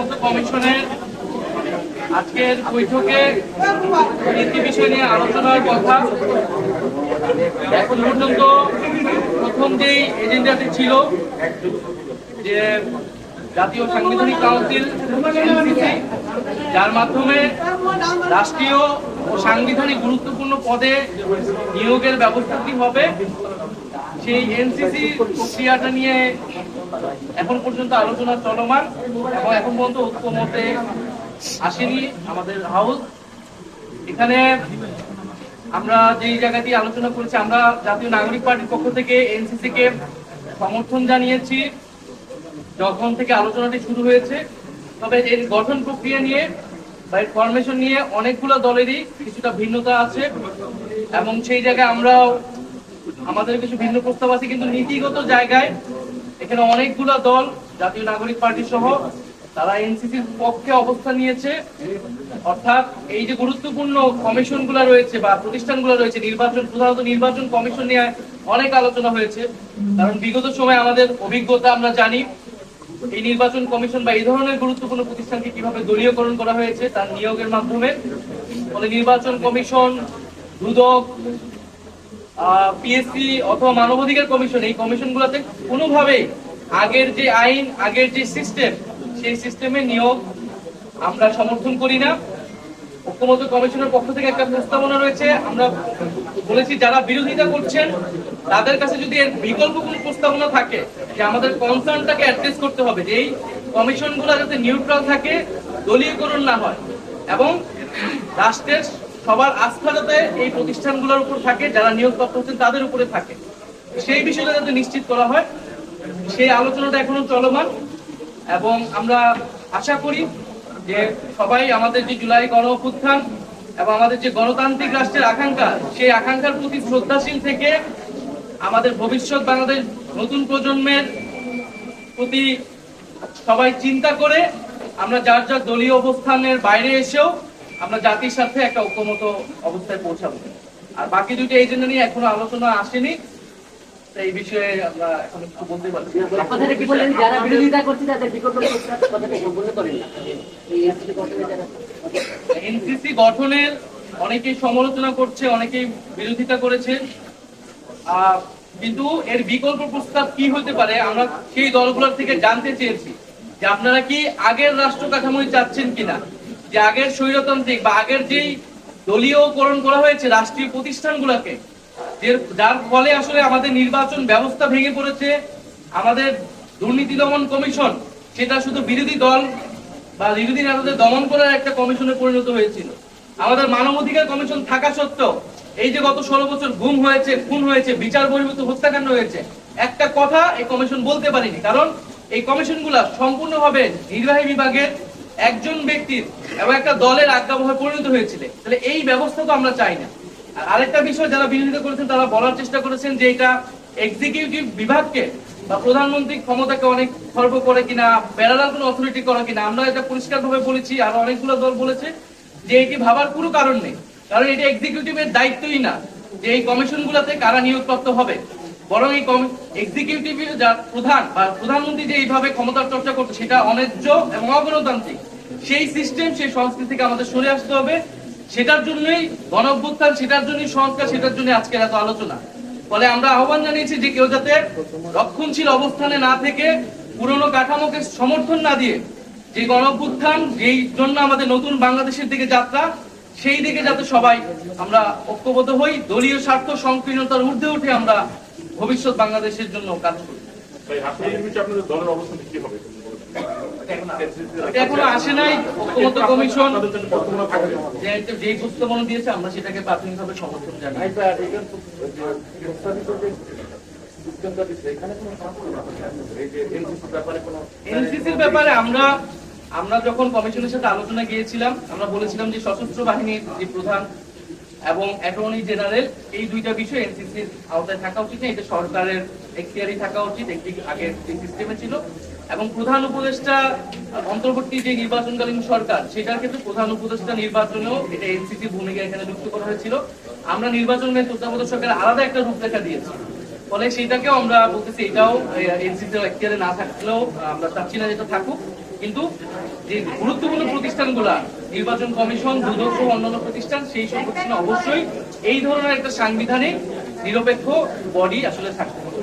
ঐক্যমত্য কমিশনের আজকের বৈঠকে একটি বিষয় নিয়ে আলোচনার কথা। এখন পর্যন্ত প্রথম যেই এজেন্ডাটি ছিল যে জাতীয় সাংবিধানিক কাউন্সিল এনসিসি, যার মাধ্যমে রাষ্ট্রীয় ও সাংবিধানিক গুরুত্বপূর্ণ পদে নিয়োগের ব্যবস্থাটি হবে, সেই এনসিসি প্রক্রিয়াটা নিয়ে এখন পর্যন্ত আলোচনা চলমান এবং এখন পর্যন্ত ঐক্যমতে আসেনি আমাদের হাউস। এখানে আমরা যেই জায়গাটি আলোচনা করেছি, আমরা জাতীয় নাগরিক পার্টির পক্ষ থেকে এনসিসি কে সমর্থন জানিয়েছি যখন থেকে আলোচনাটি শুরু হয়েছে। তবে এর গঠন প্রক্রিয়া নিয়ে বা এর ফরমেশন নিয়ে অনেকগুলো দলেরই কিছুটা ভিন্নতা আছে এবং সেই জায়গায় আমরাও আমাদের কিছু ভিন্ন প্রস্তাব আছে, কিন্তু নীতিগত জায়গায় এখানে অনেকগুলো দল জাতীয় নাগরিক পার্টি সহ তারা এনসিসির পক্ষে অবস্থান নিয়েছে। অর্থাৎ এই যে গুরুত্বপূর্ণ কমিশনগুলো রয়েছে বা প্রতিষ্ঠানগুলো রয়েছে, নির্বাচন, প্রধানত নির্বাচন কমিশন নিয়ে অনেক আলোচনা হয়েছে, কারণ বিগত সময় আমাদের অভিজ্ঞতা আমরা জানি এই নির্বাচন কমিশন বা এই ধরনের গুরুত্বপূর্ণ প্রতিষ্ঠানকে কিভাবে দলীয়করণ করা হয়েছে তার নিয়োগের মাধ্যমে। ফলে নির্বাচন কমিশন, দুদক, পিএসসি অথবা মানবাধিকার কমিশন, এই কমিশনগুলোতে কোনোভাবেই আগের যে আইন, আগের যে সিস্টেম, সেই সিস্টেমে নিয়োগ আমরা সমর্থন করি না। ঐক্যমত্য কমিশনের পক্ষ থেকে একটা প্রস্তাবনা রয়েছে, আমরা বলেছি যারা বিরোধিতা করছেন তাদের কাছে যদি এর বিকল্প কোনো প্রস্তাবনা থাকে যে আমাদের কনসার্নটাকে অ্যাড্রেস করতে হবে, যে এই কমিশনগুলো যাতে নিউট্রাল থাকে, দলীয়করণ না হয় এবং রাষ্ট্রের সবার আস্থা যাতে এই প্রতিষ্ঠানগুলোর উপর থাকে, যারা নিয়োগপ্রাপ্ত হচ্ছেন তাদের উপরে থাকে, সেই বিষয়টা যাতে নিশ্চিত করা হয়, সেই আলোচনাটা এখনো চলমান। এবং আমরা আশা করি যে সবাই আমাদের যে জুলাই গণ অভ্যুত্থান এবং আমাদের যে গণতান্ত্রিক রাষ্ট্রের আকাঙ্ক্ষা, সেই আকাঙ্ক্ষার প্রতি শ্রদ্ধাশীল থেকে আমাদের ভবিষ্যৎ বাংলাদেশ নতুন প্রজন্মের প্রতি সবাই চিন্তা করে আমরা যার যার দলীয় অবস্থানের বাইরে এসেও আমরা জাতির সাথে একটা ঐক্যমত অবস্থায় পৌঁছাবো। আর বাকি দুটো এজেন্ডা নিয়ে এখনো আলোচনা আসেনি, এই বিষয়ে আমরা এখন একটু বলতে পারছি। আপনারা কি বলেন যারা বিরোধিতা করছে তাদের বিকল্প কথাটা সম্পূর্ণ করেন না? এনসিসি গঠনের অনেকেই সমালোচনা করছে, অনেকেই বিরোধিতা করেছে, কিন্তু এর বিকল্প প্রস্তাব কি হতে পারে আমরা সেই দলগুলোর থেকে জানতে চেয়েছি যে আপনারা কি আগের রাষ্ট্র কাঠামোই চাচ্ছেন কিনা, যে আগের স্বৈরতান্ত্রিক বা আগের যেই দলীয়করণ করা হয়েছে রাষ্ট্রীয় প্রতিষ্ঠানগুলোকে, যার ফলে আসলে আমাদের নির্বাচন ব্যবস্থা ভেঙে পড়েছে, আমাদের দুর্নীতি দমন কমিশন সেটা শুধু বিরোধী দল বা বিরোধী নেতাদের দমন করার একটা কমিশনে পরিণত হয়েছিল। আমাদের মানবাধিকার কমিশন থাকা সত্ত্বেও এই যে গত 16 বছর গুম হয়েছে, খুন হয়েছে, বিচার বহির্ভূত হত্যাকাণ্ড হয়েছে, একটা কথা এই কমিশন বলতে পারেনি, কারণ এই কমিশনগুলা সম্পূর্ণভাবে নির্বাহী বিভাগের একজন ব্যক্তির এবং একটা দলের আজ্ঞাবহে পরিণত হয়েছিল। তাহলে এই ব্যবস্থা তো আমরা চাই না। আর আরেকটা বিষয় যারা বিরোধিতা করেছেন তারা বলার চেষ্টা করেছেন যে এটা এক্সিকিউটিভ বিভাগকে বা প্রধানমন্ত্রীর ক্ষমতাকে অনেক খর্ব করে কিনা, প্যারালাল কোনো অথরিটি করা কিনা। আমরা এটা পরিষ্কারভাবে বলেছি, আর অনেকগুলো দল বলেছে যে এটি ভাবার কোনো কারণ নেই, কারণ এটা এক্সিকিউটিভের দায়িত্বই না যে এই কমিশনগুলোতে কারা নিয়োগপ্রাপ্ত হবে, বরং এই এক্সিকিউটিভ যার প্রধান বা প্রধানমন্ত্রী যে এইভাবে ক্ষমতার চর্চা করছে সেটা অন্যায্য এবং অগণতান্ত্রিক। সেই সিস্টেম, সেই সংস্কৃতি থেকে আমাদের সরে আসতে হবে। সেটার জন্যই গণ অভ্যুত্থান, সেটার জন্যই সংস্কার, সেটার জন্য আজকের এত আলোচনা। ফলে আমরা আহ্বান জানিয়েছি যে কেউ যাতে রক্ষণশীল অবস্থানে না থেকে, পুরনো কাঠামোকে সমর্থন না দিয়ে, যে গণ অভ্যুত্থান যেই জন্য আমাদের নতুন বাংলাদেশের দিকে যাত্রা, সেই দিকে যাতে সবাই আমরা ঐক্যবদ্ধ হই, দলীয় স্বার্থ সংকীর্ণতার ঊর্ধ্বে উঠে আমরা ভবিষ্যৎ বাংলাদেশের জন্য কাজ করি। এখনো আসে নাই ঐক্যমত্য কমিশন যে প্রস্তাবনা দিয়েছে, আমরা সেটাকে প্রাথমিকভাবে সমর্থন জানাই। এনসিসির ব্যাপারে আমরা যখন কমিশনের সাথে আলোচনা গিয়েছিলাম, আমরা বলেছিলাম যে সশস্ত্র বাহিনীর যে প্রধান এবং অ্যাটর্নি জেনারেল, এই দুইটা বিষয় এনসিসির আওতায় থাকা উচিত না, এটা সরকারের এখতিয়ারই থাকা উচিত, একটি আগের যে সিস্টেমে ছিল। এবং প্রধান উপদেষ্টা অন্তর্বর্তী যে নির্বাচনকালীন সরকার, সেটার ক্ষেত্রে প্রধান উপদেষ্টা নির্বাচনেও এটা এনসিসি ভূমিকা এখানে যুক্ত করা হয়েছিল। আমরা নির্বাচনের তত্ত্বাবধায়ক সরকারের আলাদা একটা রূপরেখা দিয়েছি, ফলে সেটাকেও আমরা বলতেছি এটাও এনসিসির এখতিয়ারে না থাকলেও আমরা চাচ্ছি না যেটা থাকুক, কিন্তু যে গুরুত্বপূর্ণ প্রতিষ্ঠানগুলা নির্বাচন কমিশন, দুদক সহ অন্যান্য প্রতিষ্ঠান, সেই সব প্রতিষ্ঠানে অবশ্যই এই ধরনের একটা সাংবিধানিক নিরপেক্ষ বডি আসলে থাকতে হবে।